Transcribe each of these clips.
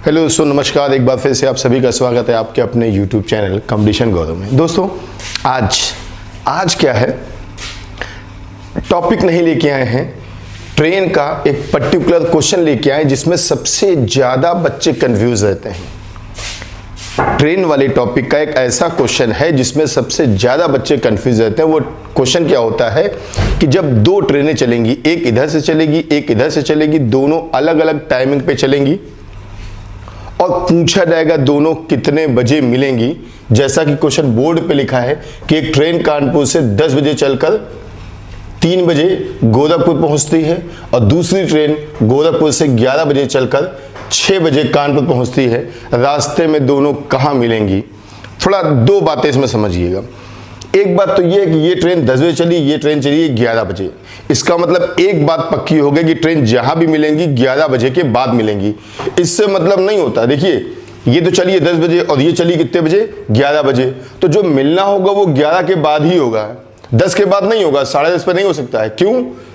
Hello दोस्तों, नमस्कार। एक बार फिर से आप सभी का स्वागत है आपके अपने YouTube चैनल कंपटीशन गौरव में। दोस्तों आज क्या है, टॉपिक नहीं लेके आए हैं, ट्रेन का एक पर्टिकुलर क्वेश्चन लेके आए जिसमें सबसे ज़्यादा बच्चे कंफ्यूज रहते हैं। ट्रेन वाले टॉपिक का एक ऐसा क्वेश्चन है जिसमें सबसे ज़्यादा बच्चे कंफ्यूज रहते हैं। वो क्वेश्चन क्या होता है कि जब दो ट्रेनें चलेंगी, एक इधर से चलेगी एक इधर से चलेगी, दोनों अलग अलग टाइमिंग पे चलेंगी और पूछा जाएगा दोनों कितने बजे मिलेंगी। जैसा कि क्वेश्चन बोर्ड पे लिखा है कि एक ट्रेन कानपुर से 10 बजे चलकर 3 बजे गोरखपुर पहुंचती है और दूसरी ट्रेन गोरखपुर से 11 बजे चलकर 6 बजे कानपुर पहुंचती है। रास्ते में दोनों कहां मिलेंगी? थोड़ा दो बातें इसमें समझिएगा। एक बात तो ये है कि ये ट्रेन 10 बजे चली, ये ट्रेन चली 11 बजे। इसका मतलब एक बात पक्की हो गई कि ट्रेन जहां भी मिलेंगी 11 बजे के बाद मिलेंगी। इससे मतलब नहीं होता, देखिए ये तो चलिए 10 बजे और ये चली कितने बजे? 11 बजे। तो जो मिलना होगा वो 11 के बाद ही होगा, 10 के बाद नहीं होगा, 10:30 पे नहीं हो सकता है। क्यों?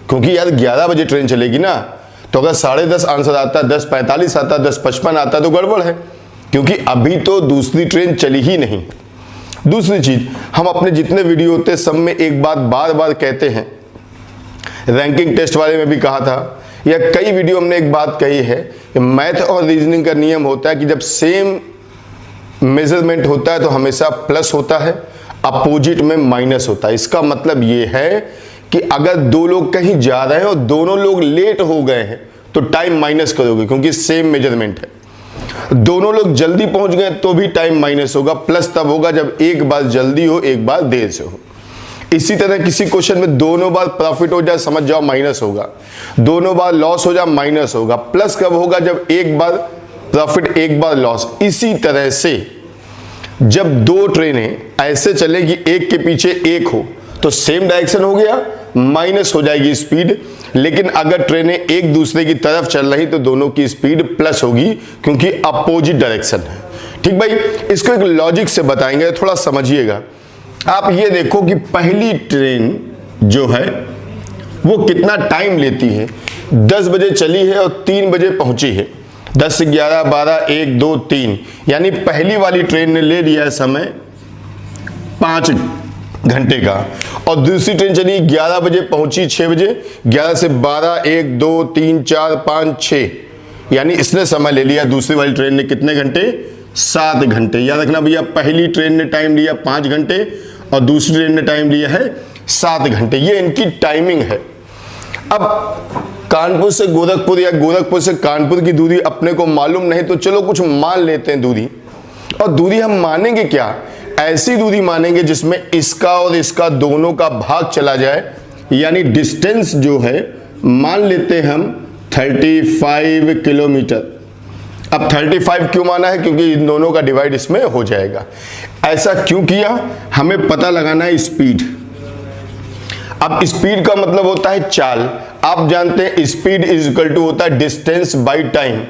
क्योंकि यार 11 बजे ट्रेन चलेगी ना, तो अगर 10:30 आंसर आता, 10:45 आता, 10:55 आता तो गड़बड़ है, क्योंकि अभी तो दूसरी ट्रेन चली ही नहीं। दूसरी चीज, हम अपने जितने वीडियो होते हैं सब में एक बात बार बार कहते हैं, रैंकिंग टेस्ट वाले में भी कहा था, या कई वीडियो हमने एक बात कही है कि मैथ और रीजनिंग का नियम होता है कि जब सेम मेजरमेंट होता है तो हमेशा प्लस होता है, अपोजिट में माइनस होता है। इसका मतलब ये है कि अगर दो लोग कहीं जा रहे हैं और दोनों लोग लेट हो गए हैं तो टाइम माइनस करोगे, क्योंकि सेम मेजरमेंट है। दोनों लोग जल्दी पहुंच गए तो भी टाइम माइनस होगा, प्लस तब होगा जब एक बार जल्दी हो एक बार देर से हो। इसी तरह किसी क्वेश्चन में दोनों बार प्रॉफिट हो जाए, समझ जाओ माइनस होगा, दोनों बार लॉस हो जाए माइनस होगा, प्लस कब होगा? जब एक बार प्रॉफिट एक बार लॉस। इसी तरह से जब दो ट्रेनें ऐसे चलेगी एक के पीछे एक हो तो सेम डायरेक्शन हो गया, माइनस हो जाएगी स्पीड। लेकिन अगर ट्रेनें एक दूसरे की तरफ चल रही तो दोनों की स्पीड प्लस होगी, क्योंकि अपोजिट डायरेक्शन है। ठीक भाई, इसको एक लॉजिक से बताएंगे, थोड़ा समझिएगा। आप ये देखो कि पहली ट्रेन जो है वो कितना टाइम लेती है। 10 बजे चली है और 3 बजे पहुंची है। 10 से 11, 12, 1, 2, 3, यानी पहली वाली ट्रेन ने ले लिया है समय 5 घंटे का, और दूसरी ट्रेन चली 11 बजे, पहुंची 6 बजे। 11 से 12, 1, 2, 3, 4, 5, 6, यानी इसने समय ले लिया। दूसरी वाली ट्रेन ने कितने घंटे? 7 घंटे। याद रखना भैया, पहली ट्रेन ने टाइम लिया 5 घंटे और दूसरी ट्रेन ने टाइम लिया है 7 घंटे। ये इनकी टाइमिंग है। अब कानपुर से गोरखपुर या गोरखपुर से कानपुर की दूरी अपने को मालूम नहीं, तो चलो कुछ मान लेते हैं दूरी। और दूरी हम मानेंगे क्या? ऐसी दूरी मानेंगे जिसमें इसका और इसका दोनों का भाग चला जाए, यानी डिस्टेंस जो है मान लेते हैं हम 35 किलोमीटर। अब 35 क्यों माना है? क्योंकि इन दोनों का डिवाइड इसमें हो जाएगा। ऐसा क्यों किया? हमें पता लगाना है स्पीड। अब स्पीड का मतलब होता है चाल। आप जानते हैं स्पीड इज इक्वल टू होता है डिस्टेंस बाई टाइम।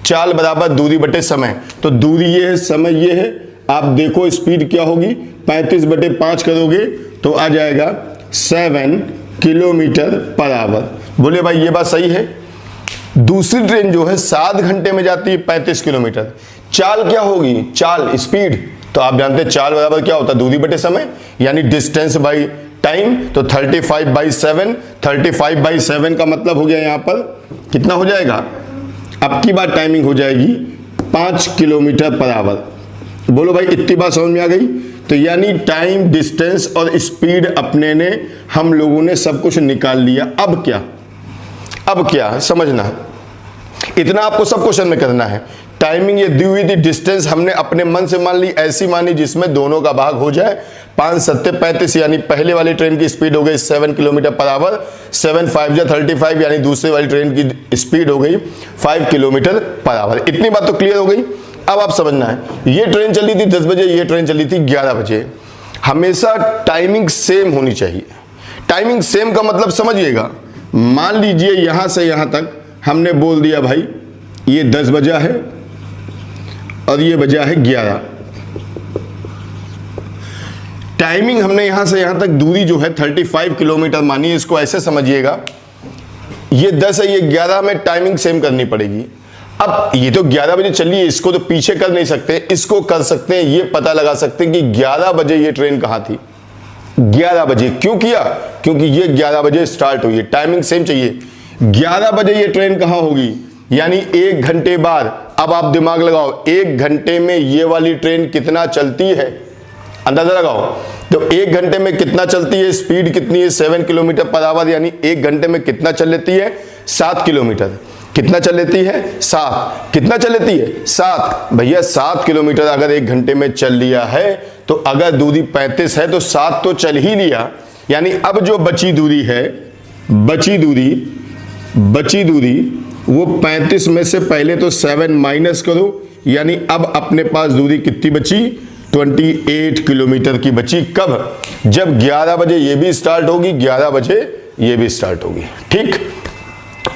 चाल बराबर दूरी बटे समय। तो दूरी ये है, समय ये है। आप देखो स्पीड क्या होगी, 35/5 करोगे तो आ जाएगा 7 किलोमीटर पर आवर। बोले भाई ये बात सही है। दूसरी ट्रेन जो है 7 घंटे में जाती है 35 किलोमीटर। चाल क्या होगी? चाल स्पीड। तो आप जानते हैं चाल बराबर क्या होता है? दूरी बटे समय, यानी डिस्टेंस बाई टाइम। तो 35/7, 35/7 का मतलब हो गया यहां पर कितना हो जाएगा? अब की बात टाइमिंग हो जाएगी 5 किलोमीटर पर आवर। बोलो भाई इतनी बात समझ में आ गई? तो यानी टाइम, डिस्टेंस और स्पीड अपने ने, हम लोगों ने सब कुछ निकाल लिया। अब क्या समझना, इतना आपको सब क्वेश्चन में करना है। टाइमिंग ये दी हुई थी, डिस्टेंस हमने अपने मन से मान ली, ऐसी मानी जिसमें दोनों का भाग हो जाए। 5 7 35, यानी पहले वाली ट्रेन की स्पीड हो गई 7 किलोमीटर पर आवर। 7 5 35, यानी दूसरी वाली ट्रेन की स्पीड हो गई 5 किलोमीटर पर आवर। इतनी बात तो क्लियर हो गई। अब आप समझना है, ये ट्रेन चली थी 10 बजे, ये ट्रेन चली थी 11 बजे। हमेशा टाइमिंग सेम होनी चाहिए। टाइमिंग सेम का मतलब समझिएगा, मान लीजिए यहां से यहां तक हमने बोल दिया भाई ये 10 बजा है और ये बजा है 11। टाइमिंग हमने यहां से यहां तक दूरी जो है 35 किलोमीटर मानी। इसको ऐसे समझिएगा, ये 10 है ये 11 में टाइमिंग सेम करनी पड़ेगी। अब ये तो 11 बजे चली है, इसको तो पीछे कर नहीं सकते, इसको कर सकते हैं, ये पता लगा सकते हैं कि 11 बजे ये ट्रेन कहां थी। 11 बजे क्यों किया? क्योंकि ये 11 बजे स्टार्ट हुई है, टाइमिंग सेम चाहिए। 11 बजे ये ट्रेन कहां होगी, यानी 1 घंटे बाद। अब आप दिमाग लगाओ, 1 घंटे में ये वाली ट्रेन कितना चलती है, अंदाजा लगाओ। तो 1 घंटे में कितना चलती है, स्पीड कितनी है, 7 किलोमीटर पर आवर, यानी 1 घंटे में कितना चल लेती है, 7 किलोमीटर। कितना चल लेती है, 7। कितना चल लेती है, 7। भैया 7 किलोमीटर अगर 1 घंटे में चल लिया है, तो अगर दूरी 35 है तो 7 तो चल ही लिया। यानी अब जो बची दूरी है, बची दूरी वो 35 में से पहले तो 7 माइनस करो, यानी अब अपने पास दूरी कितनी बची, 28 किलोमीटर की बची। कब? जब 11 बजे ये भी स्टार्ट होगी, 11 बजे ये भी स्टार्ट होगी। ठीक,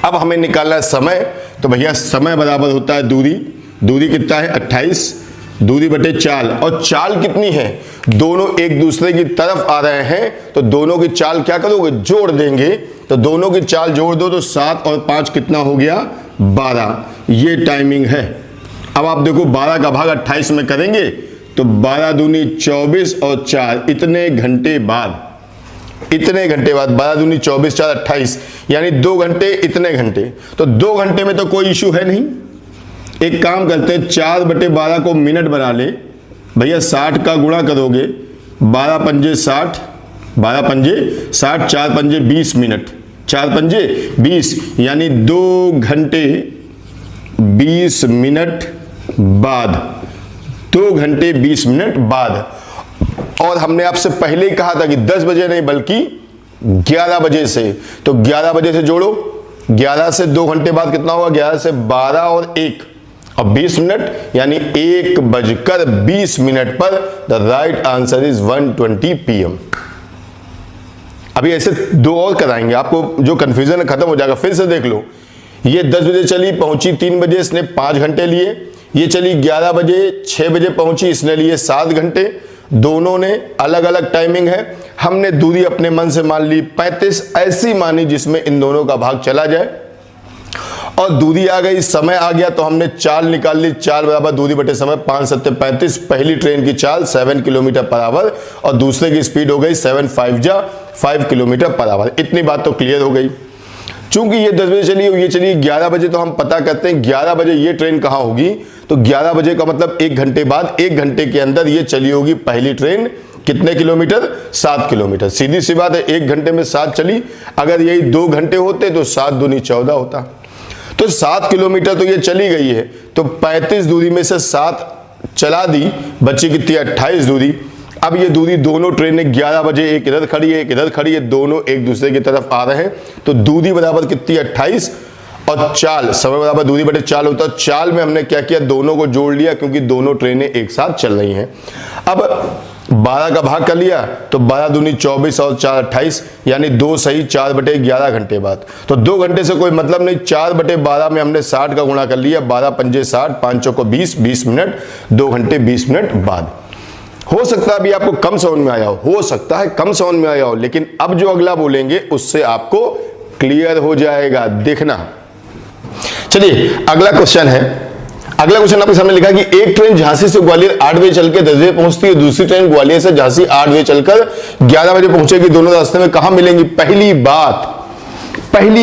अब हमें निकालना है समय। तो भैया समय बराबर होता है दूरी। दूरी कितना है, 28, दूरी बटे चाल। और चाल कितनी है, दोनों एक दूसरे की तरफ आ रहे हैं, तो दोनों की चाल क्या करोगे, जोड़ देंगे। तो दोनों की चाल जोड़ दो, तो 7 और 5 कितना हो गया, 12। ये टाइमिंग है। अब आप देखो 12 का भाग 28 में करेंगे तो 12 दूनी 24 और 4 इतने घंटे बाद, 12 दूनी 24, 4 28, यानी 2 घंटे, इतने घंटे। तो 2 घंटे में तो कोई इशू है नहीं। एक काम करते हैं, 4/12 को मिनट बना ले भैया। 60 का गुणा करोगे, 12 पंजे 60, 12 पंजे 60, 4 पंजे 20 मिनट, 4 पंजे 20, यानी 2 घंटे 20 मिनट बाद, 2 घंटे 20 मिनट बाद। और हमने आपसे पहले ही कहा था कि 10 बजे नहीं बल्कि 11 बजे से। तो 11 बजे से जोड़ो, 11 से 2 घंटे बाद कितना होगा, 11 से 12 और 1 और 20 मिनट, यानी 1:20 पर the right answer is 1:20 PM। अभी ऐसे 2 और कराएंगे, आपको जो कंफ्यूजन खत्म हो जाएगा। फिर से देख लो, ये 10 बजे चली, पहुंची 3 बजे, इसने 5 घंटे लिए। ये चली 11 बजे, 6 बजे पहुंची, इसने लिए 7 घंटे। दोनों ने अलग अलग टाइमिंग है। हमने दूरी अपने मन से मान ली 35, ऐसी मानी जिसमें इन दोनों का भाग चला जाए। और दूरी आ गई, समय आ गया, तो हमने चाल निकाल ली। चाल बराबर दूरी बटे समय, 5 7 35। पहली ट्रेन की चाल 7 किलोमीटर पर आवर और दूसरे की स्पीड हो गई 7 5 किलोमीटर पर आवर। इतनी बात तो क्लियर हो गई। चूंकि ये 10 बजे चली, ये चली 11 बजे, तो हम पता करते हैं 11 बजे ये ट्रेन कहां होगी। तो 11 बजे का मतलब 1 घंटे बाद, 1 घंटे के अंदर ये चली होगी पहली ट्रेन। कितने किलोमीटर, 7 किलोमीटर। सीधी सी बात है, 1 घंटे में 7 चली। अगर यही 2 घंटे होते तो 7 दूनी 14 होता। तो 7 किलोमीटर तो ये चली गई है। तो 35 दूरी में से 7 चला दी, बची कितनी, 28 दूरी। अब ये दूरी दोनों ट्रेनें 11 बजे, एक इधर खड़ी है, एक इधर खड़ी है, दोनों एक दूसरे की तरफ आ रहे हैं। तो दूरी बराबर कितनी, 28, और चाल समय बराबर दूरी बटे चाल होता है। चाल में हमने क्या किया, दोनों को जोड़ लिया, क्योंकि दोनों ट्रेनें एक साथ चल रही हैं। अब 12 का भाग कर लिया, तो 12 दूनी 24 और 4 28, यानी 2 सही 4/11 घंटे बाद। तो 2 घंटे से कोई मतलब नहीं। 4/12 में हमने 60 का गुणा कर लिया, 12 पंजे 60, 5 चौको 20, 20 मिनट, 2 घंटे 20 मिनट बाद। हो सकता है अभी आपको कम समझ में आया हो सकता है कम समझ में आया हो, लेकिन अब जो अगला बोलेंगे उससे आपको क्लियर हो जाएगा, देखना। चलिए अगला क्वेश्चन है। अगला क्वेश्चन आपके सामने लिखा है कि एक ट्रेन झांसी से ग्वालियर 8 बजे चलकर 10 बजे पहुंचती है, दूसरी ट्रेन ग्वालियर से झांसी 8 बजे चलकर 11 बजे पहुंचेगी, दोनों रास्ते में कहां मिलेंगी। पहली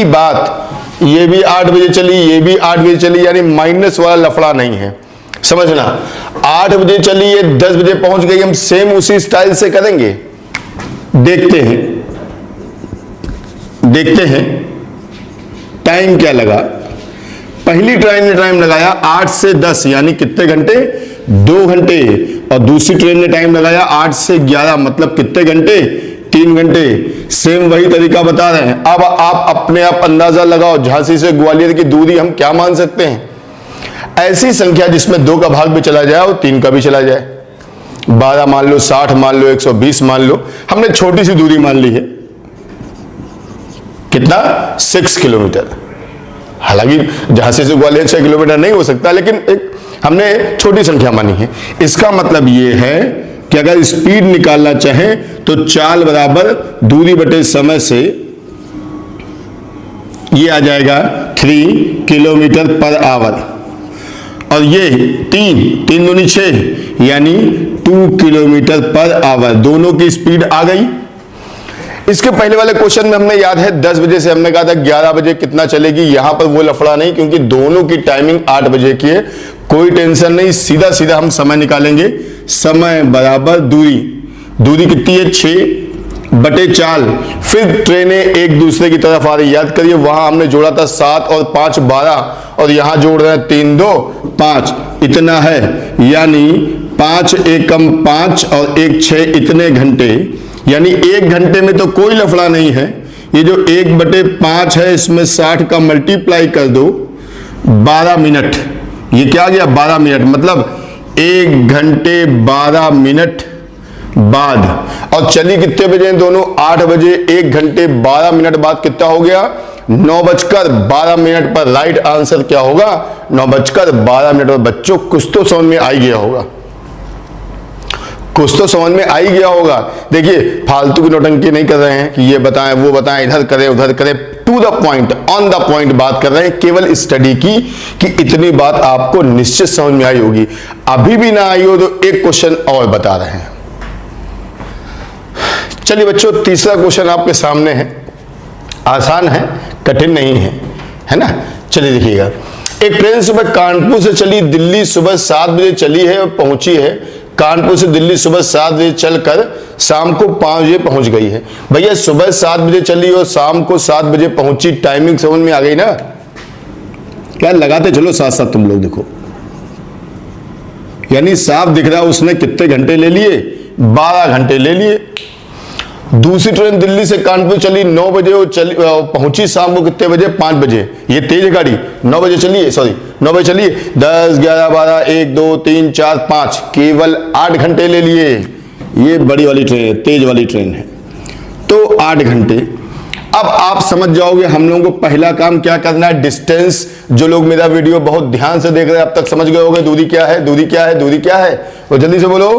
बात ये भी 8 बजे चली, ये भी 8 बजे चली, यानी माइनस वाला लफड़ा नहीं है, समझना। 8 बजे चली, ये 10 बजे पहुंच गई। हम सेम उसी स्टाइल से करेंगे, देखते हैं टाइम क्या लगा। पहली ट्रेन ने टाइम लगाया 8 से 10, यानी कितने घंटे, 2 घंटे। और दूसरी ट्रेन ने टाइम लगाया 8 से 11, मतलब कितने घंटे, 3 घंटे। सेम वही तरीका बता रहे हैं। अब आप अपने आप अंदाजा लगाओ, झांसी से ग्वालियर की दूरी हम क्या मान सकते हैं। ऐसी संख्या जिसमें 2 का भाग भी चला जाए और 3 का भी चला जाए। 12 मान लो, 60 मान लो, 120 मान लो। हमने छोटी सी दूरी मान ली है, कितना, 6 किलोमीटर। हालांकि झांसी से ग्वालियर 6 किलोमीटर नहीं हो सकता, लेकिन एक हमने छोटी संख्या मानी है। इसका मतलब यह है कि अगर स्पीड निकालना चाहें तो चाल बराबर दूरी बटे समय से ये आ जाएगा 3 किलोमीटर पर आवर। और ये 3 दूनी 6 यानी 2 किलोमीटर पर आवर, दोनों की स्पीड आ गई। इसके पहले वाले क्वेश्चन में हमने याद है 10 बजे से हमने कहा था 11 बजे कितना चलेगी, यहां पर वो लफड़ा नहीं क्योंकि दोनों की टाइमिंग 8 बजे की है, कोई टेंशन नहीं, सीधा सीधा हम समय निकालेंगे। समय बराबर दूरी कितनी है 6/4। फिर ट्रेनें एक दूसरे की तरफ आ रही, याद करिए वहां हमने जोड़ा था 7 और 5 12 और यहां जोड़ रहे हैं 3 2 5, इतना है, यानी 5 एकम 5 और 1 6, इतने घंटे, यानी 1 घंटे में तो कोई लफड़ा नहीं है। ये जो 1/5 है इसमें 60 का मल्टीप्लाई कर दो 12 मिनट, ये क्या गया 12 मिनट, मतलब 1 घंटे 12 मिनट बाद। और चली कितने बजे दोनों 8 बजे, 1 घंटे 12 मिनट बाद कितना हो गया 9:12 पर। राइट आंसर क्या होगा 9:12 पर। बच्चों कुछ तो समझ में आ ही गया होगा, कुछ तो समझ में आ ही गया होगा। देखिए फालतू की नौटंकी नहीं कर रहे हैं कि ये बताएं वो बताएं, इधर करें उधर करें, to the point on the point बात कर रहे हैं, केवल स्टडी की कि इतनी बात आपको निश्चित समझ में आई होगी। अभी भी ना आई हो तो एक क्वेश्चन और बता रहे हैं। चलिए बच्चों तीसरा क्वेश्चन आपके सामने है, आसान है कठिन नहीं है, है ना। चलिए देखिएगा, एक ट्रेन सुबह कानपुर से चली, दिल्ली सुबह 7 बजे चली है और पहुंची है। कानपुर से दिल्ली सुबह 7 बजे चलकर शाम को 5 बजे पहुंच गई है। भैया सुबह 7 बजे चली और शाम को 7 बजे पहुंची, टाइमिंग समझ में आ गई ना। क्या लगाते चलो साथ साथ तुम लोग देखो, यानी साफ दिख रहा उसने कितने घंटे ले लिए 12 घंटे ले लिए। दूसरी ट्रेन दिल्ली से कानपुर चली 9 बजे और पहुंची शाम को कितने बजे 5 बजे। ये तेज गाड़ी 9 बजे चलिए, सॉरी 9 बजे चलिए, 10 11 12 1 2 3 4 5, केवल 8 घंटे ले लिए। ये बड़ी वाली ट्रेन है, तेज वाली ट्रेन है, तो 8 घंटे। अब आप समझ जाओगे हम लोगों को पहला काम क्या करना है, डिस्टेंस। जो लोग मेरा वीडियो बहुत ध्यान से देख रहे हैं अब तक समझ गए होंगे दूरी क्या है, दूरी क्या है, दूरी क्या है, वो जल्दी से बोलो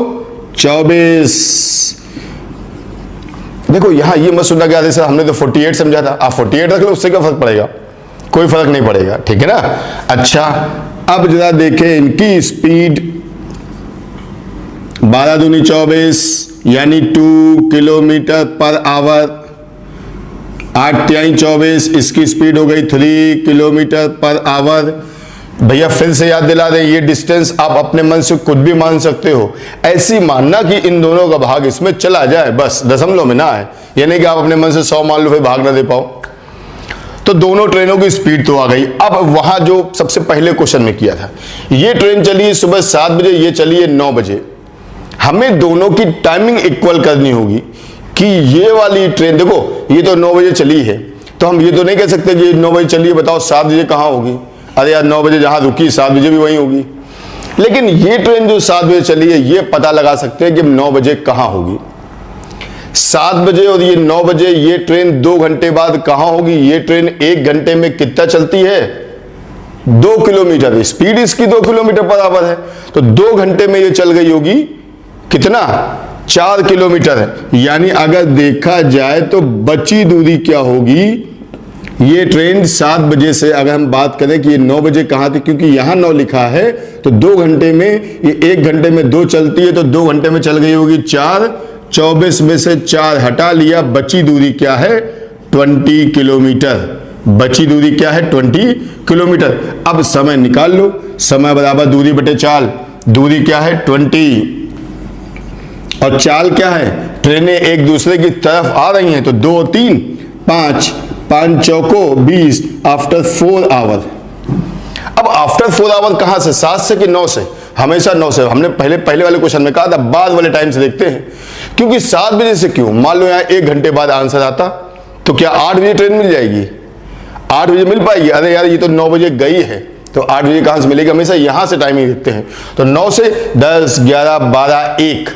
24। देखो यहां ये मत सुनना क्या सर हमने तो 48 समझा था, आप 48 रख लो, उससे क्या फर्क पड़ेगा, कोई फर्क नहीं पड़ेगा, ठीक है ना। अच्छा अब जरा देखें इनकी स्पीड, 12 दूनी 24 यानी 2 किलोमीटर पर आवर, 8 तिहाई 24, इसकी स्पीड हो गई 3 किलोमीटर पर आवर। भैया फिर से याद दिला दें, ये डिस्टेंस आप अपने मन से कुछ भी मान सकते हो, ऐसी मानना कि इन दोनों का भाग इसमें चला जाए, बस दशमलव में ना है, यानी कि आप अपने मन से 100 मान लो फिर भाग ना दे पाओ। तो दोनों ट्रेनों की स्पीड तो आ गई। अब वहां जो सबसे पहले क्वेश्चन में किया था, ये ट्रेन चली सुबह 7 बजे, ये चली 9 बजे, हमें दोनों की टाइमिंग इक्वल करनी होगी कि ये वाली ट्रेन देखो ये तो 9 बजे चली है, तो हम ये तो नहीं कह सकते कि 9 बजे चली है, बताओ 7 बजे कहां होगी, अरे यार 9 बजे जहां रुकी 7 बजे भी वहीं होगी। लेकिन ये ट्रेन जो 7 बजे चली है ये पता लगा सकते हैं कि 9 बजे कहां होगी। 7 बजे और ये 9 बजे, ये ट्रेन 2 घंटे बाद कहां होगी। ये ट्रेन 1 घंटे में कितना चलती है 2 किलोमीटर, स्पीड इसकी 2 किलोमीटर पर आवर है, तो 2 घंटे में ये चल गई होगी कितना 4 किलोमीटर। यानी अगर देखा जाए तो बची दूरी क्या होगी, ये ट्रेन 7 बजे से अगर हम बात करें कि ये 9 बजे कहां थी, क्योंकि यहां 9 लिखा है, तो 2 घंटे में ये 1 घंटे में 2 चलती है, तो 2 घंटे में चल गई होगी 4, 24 में से 4 हटा लिया, बची दूरी क्या है 20 किलोमीटर। बची दूरी क्या है 20 किलोमीटर। अब समय निकाल लो, समय बराबर दूरी बटे चाल, दूरी क्या है 20 और चाल क्या है, ट्रेनें एक दूसरे की तरफ आ रही हैं, तो 2 3 5 5 चौको 20 आफ्टर 4 आवर। अब आफ्टर 4 आवर कहां से, 7 से कि 9 से, हमेशा 9 से। हमने पहले वाले क्वेश्चन में कहा था बाद वाले टाइम से देखते हैं, क्योंकि 7 बजे से क्यों, मान लो यहां 1 घंटे बाद आंसर आता तो क्या 8 बजे ट्रेन मिल जाएगी, 8 बजे मिल पाएगी। अरे यार ये तो 9 बजे गई है, तो 8 बजे कहां से मिलेगी, हमेशा यहां से टाइमिंग देखते हैं। तो 9 से 10 11 12 1,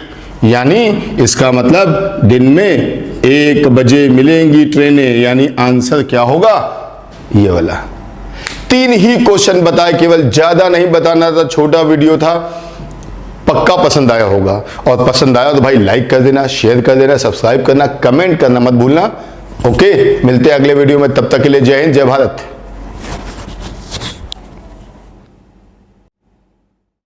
यानी इसका मतलब दिन में 1 बजे मिलेंगी ट्रेनें, यानी आंसर क्या होगा ये वाला। 3 ही क्वेश्चन बताए, केवल ज्यादा नहीं बताना था, छोटा वीडियो था, पक्का पसंद आया होगा। और पसंद आया तो भाई लाइक कर देना, शेयर कर देना, सब्सक्राइब करना, कमेंट करना मत भूलना। ओके, मिलते हैं अगले वीडियो में, तब तक के लिए जय हिंद जय भारत।